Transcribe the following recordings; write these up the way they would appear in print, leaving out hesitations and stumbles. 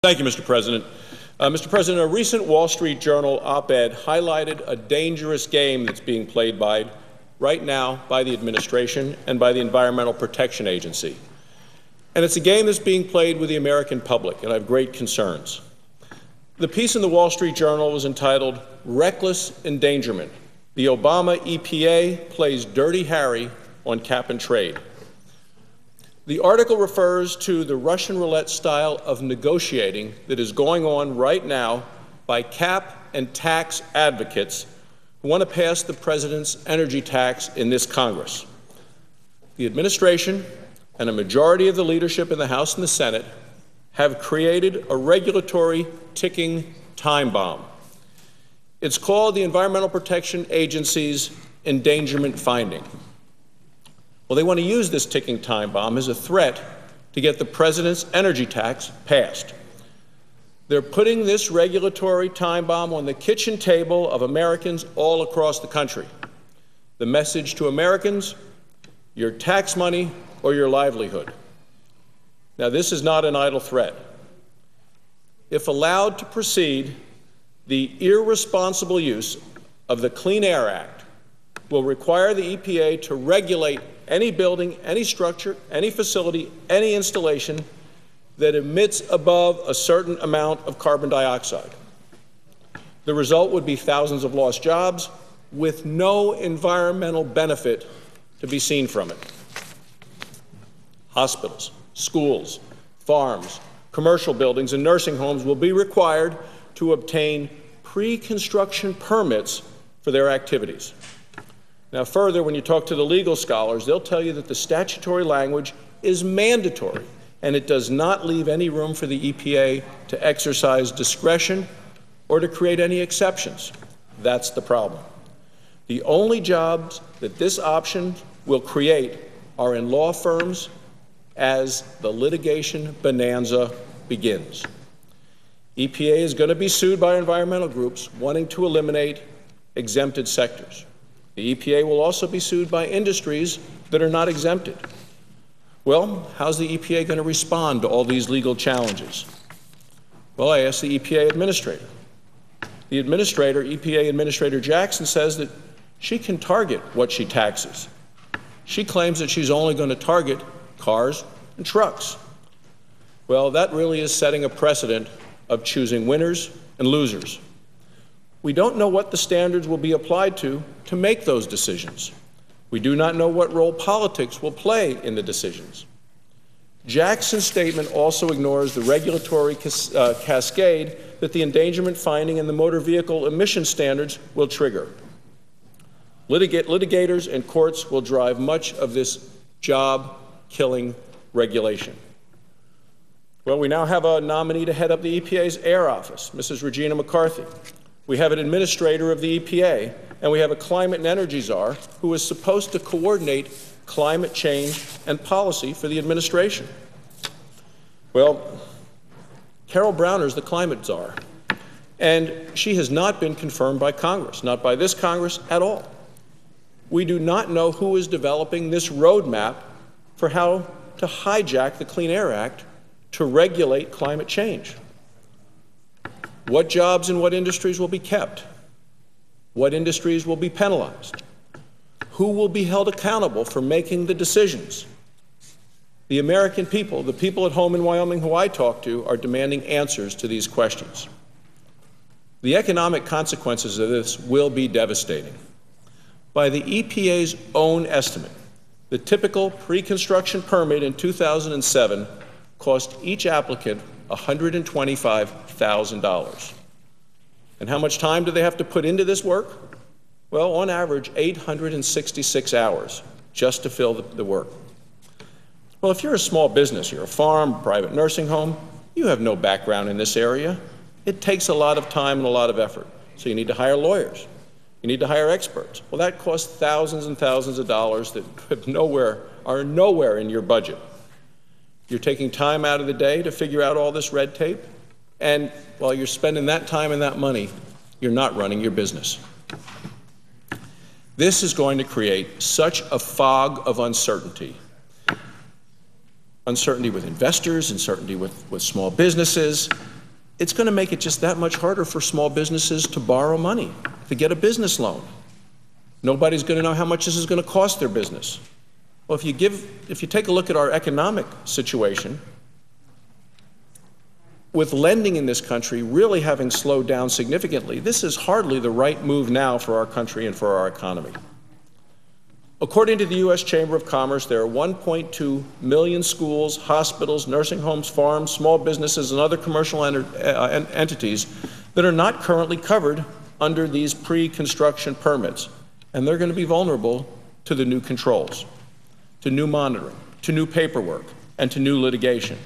Thank you, Mr. President. Mr. President, a recent Wall Street Journal op-ed highlighted a dangerous game that's being played right now by the administration and by the Environmental Protection Agency. And it's a game that's being played with the American public, and I have great concerns. The piece in the Wall Street Journal was entitled, "Reckless Endangerment. The Obama EPA Plays Dirty Harry on Cap and Trade." The article refers to the Russian roulette style of negotiating that is going on right now by cap and tax advocates who want to pass the president's energy tax in this Congress. The administration and a majority of the leadership in the House and the Senate have created a regulatory ticking time bomb. It's called the Environmental Protection Agency's endangerment finding. Well, they want to use this ticking time bomb as a threat to get the president's energy tax passed. They're putting this regulatory time bomb on the kitchen table of Americans all across the country. The message to Americans: your tax money or your livelihood. Now, this is not an idle threat. If allowed to proceed, the irresponsible use of the Clean Air Act will require the EPA to regulate any building, any structure, any facility, any installation that emits above a certain amount of carbon dioxide. The result would be thousands of lost jobs with no environmental benefit to be seen from it. Hospitals, schools, farms, commercial buildings, and nursing homes will be required to obtain pre-construction permits for their activities. Now, further, when you talk to the legal scholars, they'll tell you that the statutory language is mandatory, and it does not leave any room for the EPA to exercise discretion or to create any exceptions. That's the problem. The only jobs that this option will create are in law firms as the litigation bonanza begins. EPA is going to be sued by environmental groups wanting to eliminate exempted sectors. The EPA will also be sued by industries that are not exempted. Well, how's the EPA going to respond to all these legal challenges? Well, I asked the EPA administrator. The administrator, EPA Administrator Jackson, says that she can target what she taxes. She claims that she's only going to target cars and trucks. Well, that really is setting a precedent of choosing winners and losers. We don't know what the standards will be applied to make those decisions. We do not know what role politics will play in the decisions. Jackson's statement also ignores the regulatory cascade that the endangerment finding and the motor vehicle emission standards will trigger. Litigators and courts will drive much of this job-killing regulation. Well, we now have a nominee to head up the EPA's Air Office, Mrs. Regina McCarthy. We have an administrator of the EPA, and we have a climate and energy czar who is supposed to coordinate climate change and policy for the administration. Well, Carol Browner is the climate czar, and she has not been confirmed by Congress, not by this Congress at all. We do not know who is developing this roadmap for how to hijack the Clean Air Act to regulate climate change. What jobs and what industries will be kept? What industries will be penalized? Who will be held accountable for making the decisions? The American people, the people at home in Wyoming who I talk to, are demanding answers to these questions. The economic consequences of this will be devastating. By the EPA's own estimate, the typical pre-construction permit in 2007 cost each applicant $125,000. And how much time do they have to put into this work? Well, on average, 866 hours just to fill the work. Well, if you're a small business, you're a farm, private nursing home, you have no background in this area. It takes a lot of time and a lot of effort. So you need to hire lawyers. You need to hire experts. Well, that costs thousands and thousands of dollars that are nowhere in your budget. You're taking time out of the day to figure out all this red tape, and while you're spending that time and that money, you're not running your business. This is going to create such a fog of uncertainty uncertainty with investors, uncertainty with small businesses. It's going to make it just that much harder for small businesses to borrow money, to get a business loan. Nobody's going to know how much this is going to cost their business. Well, if you take a look at our economic situation, with lending in this country really having slowed down significantly, this is hardly the right move now for our country and for our economy. According to the U.S. Chamber of Commerce, there are 1.2 million schools, hospitals, nursing homes, farms, small businesses, and other commercial entities that are not currently covered under these pre-construction permits, and they're going to be vulnerable to the new controls, to new monitoring, to new paperwork, and to new litigation.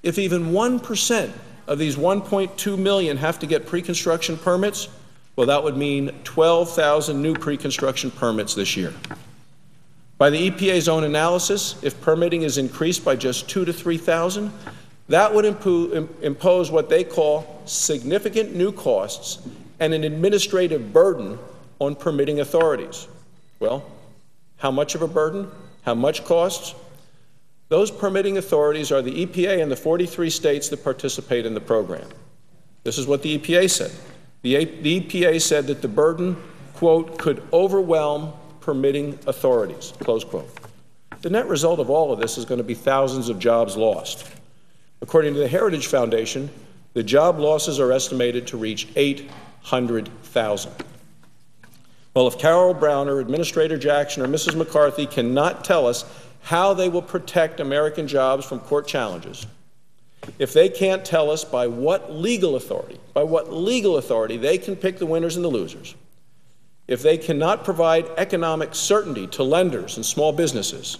If even 1% of these 1.2 million have to get pre-construction permits, well, that would mean 12,000 new pre-construction permits this year. By the EPA's own analysis, if permitting is increased by just 2,000 to 3,000, that would impose what they call significant new costs and an administrative burden on permitting authorities. Well, how much of a burden? How much costs? Those permitting authorities are the EPA and the 43 states that participate in the program. This is what the EPA said. The EPA said that the burden, quote, could overwhelm permitting authorities, close quote. The net result of all of this is going to be thousands of jobs lost. According to the Heritage Foundation, the job losses are estimated to reach 800,000. Well, if Carol Brown or Administrator Jackson or Mrs. McCarthy cannot tell us how they will protect American jobs from court challenges, if they can't tell us by what legal authority they can pick the winners and the losers, if they cannot provide economic certainty to lenders and small businesses,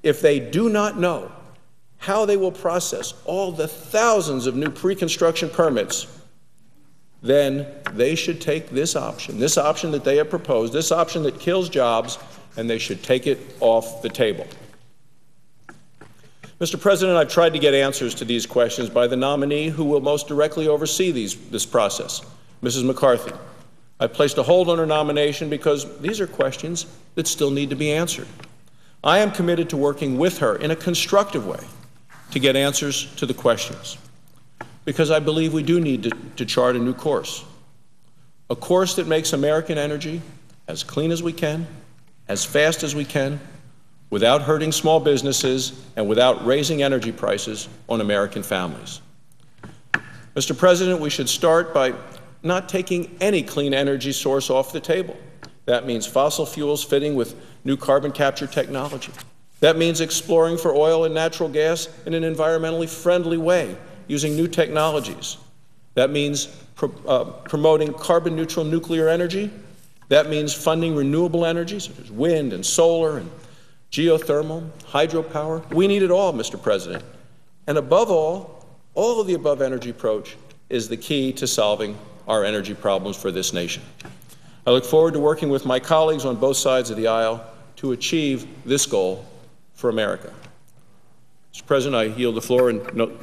if they do not know how they will process all the thousands of new pre-construction permits, then they should take this option that they have proposed, this option that kills jobs, and they should take it off the table. Mr. President, I've tried to get answers to these questions by the nominee who will most directly oversee this process, Mrs. McCarthy. I placed a hold on her nomination because these are questions that still need to be answered. I am committed to working with her in a constructive way to get answers to the questions, because I believe we do need to chart a new course, a course that makes American energy as clean as we can, as fast as we can, without hurting small businesses and without raising energy prices on American families. Mr. President, we should start by not taking any clean energy source off the table. That means fossil fuels fitting with new carbon capture technology. That means exploring for oil and natural gas in an environmentally friendly way, using new technologies. That means promoting carbon-neutral nuclear energy. That means funding renewable energy, such as wind and solar and geothermal, hydropower. We need it all, Mr. President. And above all of the above energy approach is the key to solving our energy problems for this nation. I look forward to working with my colleagues on both sides of the aisle to achieve this goal for America. Mr. President, I yield the floor and